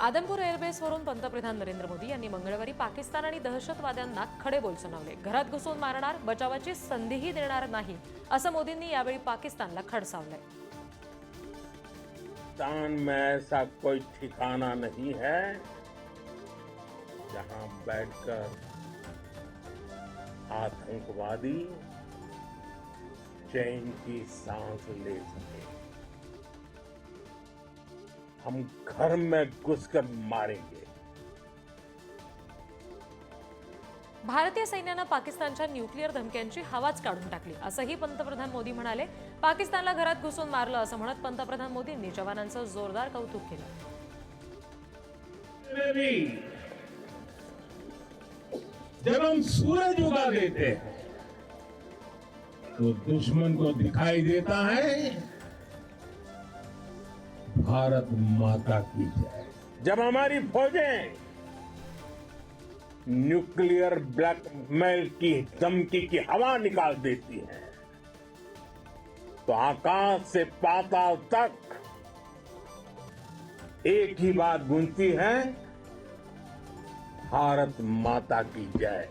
आदमपूर एअरबेसवरून पंतप्रधान नरेंद्र मोदी यांनी मंगळवारी पाकिस्तान आणि दहशतवाद्यांना खडे बोल सुनावले. घरात घुसून मारणार, बचावाची संधीही देणार नाही, असं मोदींनी यावेळी पाकिस्तानला खडसावलंय. पाकिस्तान में ऐसा कोई ठिकाना नहीं है जहां बैठकर आतंकवादी चैन की सांस ले सके. हम घर में घुसकर मारेंगे. भारतीय सैन्यानं पाकिस्तानच्या न्यूक्लिअर धमक्यांची हवाच काढून टाकली, असंही पंतप्रधान मोदी म्हणाले. पाकिस्तानला घरात घुसून मारलं असं म्हणत पंतप्रधान मोदींनी जवानांचं जोरदार कौतुक केलं. जब हम सूरज उगा देते हैं तो दुश्मन को दिखाई देता है भारत माता की जय. जब हमारी फौजें न्यूक्लियर ब्लैकमेल की धमकी की हवा निकाल देती हैं तो आकाश से पाताल तक एक ही बात गूंजती है, भारत माता की जय.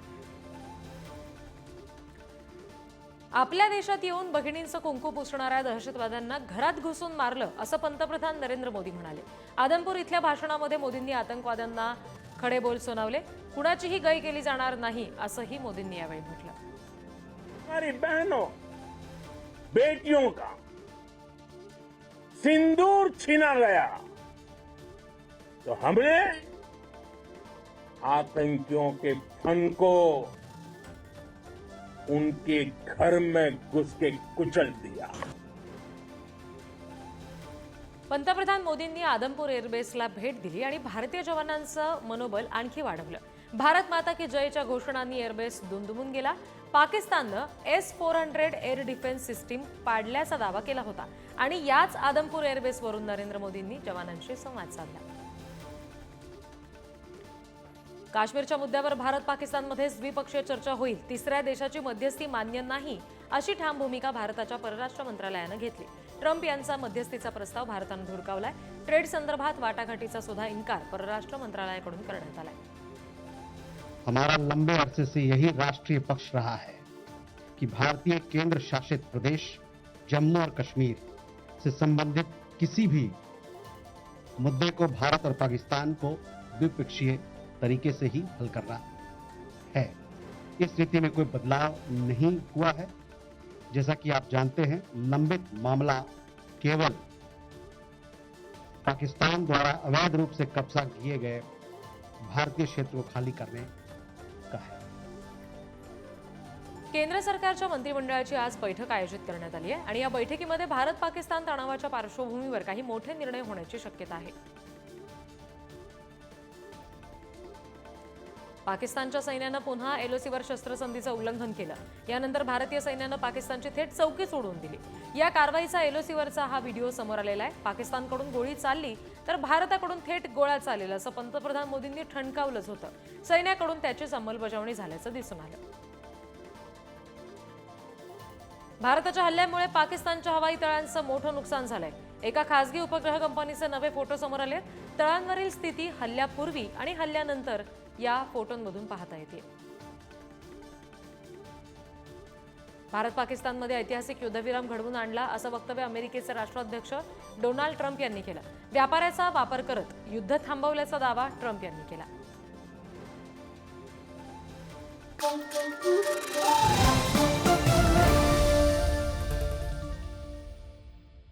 आपल्या देशात येऊन भगिनींचं कुंकू पुसणाऱ्या दहशतवाद्यांना घरात घुसून मारलं, असं पंतप्रधान नरेंद्र मोदी म्हणाले. आदमपूर इथल्या भाषणामध्ये मोदींनी आतंकवाद्यांना खडे बोल सुनावले. कुणाचीही गय केली जाणार नाही, असंही मोदींनी यावेळी म्हटलं. हमारी बहनों बेटियों का सिंदूर छीना गया तो हमने आतंकियों के फन को उनके घर में घुस के कुचल दिया. पंतप्रधान मोदींनी आदमपूर एअरबेसला भेट दिली आणि भारतीय जवानांचं मनोबल आणखी वाढवलं. भारत माता की जयच्या घोषणांनी एअरबेस दुमदुमून गेला. पाकिस्ताननं S-400 एअर डिफेन्स सिस्टीम पाडल्याचा दावा केला होता आणि याच आदमपूर एअरबेसवरून नरेंद्र मोदींनी जवानांशी संवाद साधला. काश्मीरच्या मुद्द्यावर भारत पाकिस्तानमध्येच द्विपक्षीय चर्चा होईल. तिसऱ्या देशाची मध्यस्थी मान्य नाही, अशी ठाम भूमिका भारताच्या परराष्ट्र मंत्रालयानं घेतली. ट्रम्प यांचा मध्यस्थीचा प्रस्ताव भारतानं धुडकावलाय. ट्रेड संदर्भात वाटाघाटीचा सुद्धा इन्कार परराष्ट्र मंत्रालयाकडून करण्यात आलाय. हमारा लंबे अरसे से यही राष्ट्रीय पक्ष रहा है कि भारतीय केंद्र शासित प्रदेश जम्मू और कश्मीर से संबंधित किसी भी मुद्दे को भारत और पाकिस्तान को द्विपक्षीय तरीके से ही हल करना है. इस नीति में कोई बदलाव नहीं हुआ है. जैसा कि आप जानते हैं, लंबित मामला केवल पाकिस्तान द्वारा अवैध रूप से कब्जा किए गए भारतीय क्षेत्र को खाली करने का है. केंद्र सरकारच्या मंत्रिमंडळाची आज बैठक आयोजित करण्यात आली आहे आणि या बैठकीमध्ये भारत पाकिस्तान तणावाच्या पार्श्वभूमीवर काही मोठे निर्णय होण्याची शक्यता आहे. पाकिस्तानच्या सैन्यानं पुन्हा LOCवर शस्त्रसंधीचं उल्लंघन केलं. यानंतर भारतीय सैन्यानं पाकिस्तानची थेट चौकी सोडून दिली. या कारवाईचा LOCवरचा हा व्हिडिओ समोर आलेला आहे. पाकिस्तानकडून गोळी चालली तर भारताकडून थेट गोळ्या चालेल, असं पंतप्रधान मोदींनी ठणकावलंच होतं. सैन्याकडून त्याचीच अंमलबजावणी झाल्याचं दिसून आलं. भारताच्या हल्ल्यामुळे पाकिस्तानच्या हवाई तळांचं मोठं नुकसान झालंय. एका खासगी उपग्रह कंपनीचे नवे फोटो समोर आले. तळांवरील स्थिती हल्ल्यापूर्वी आणि हल्ल्यानंतर या फोटोंमधून पाहता येते. भारत पाकिस्तानमध्ये ऐतिहासिक युद्धविराम घडवून आणला, असं वक्तव्य अमेरिकेचे राष्ट्राध्यक्ष डोनाल्ड ट्रम्प यांनी केलं. व्यापाराचा वापर करत युद्ध थांबवल्याचा दावा ट्रम्प यांनी केला.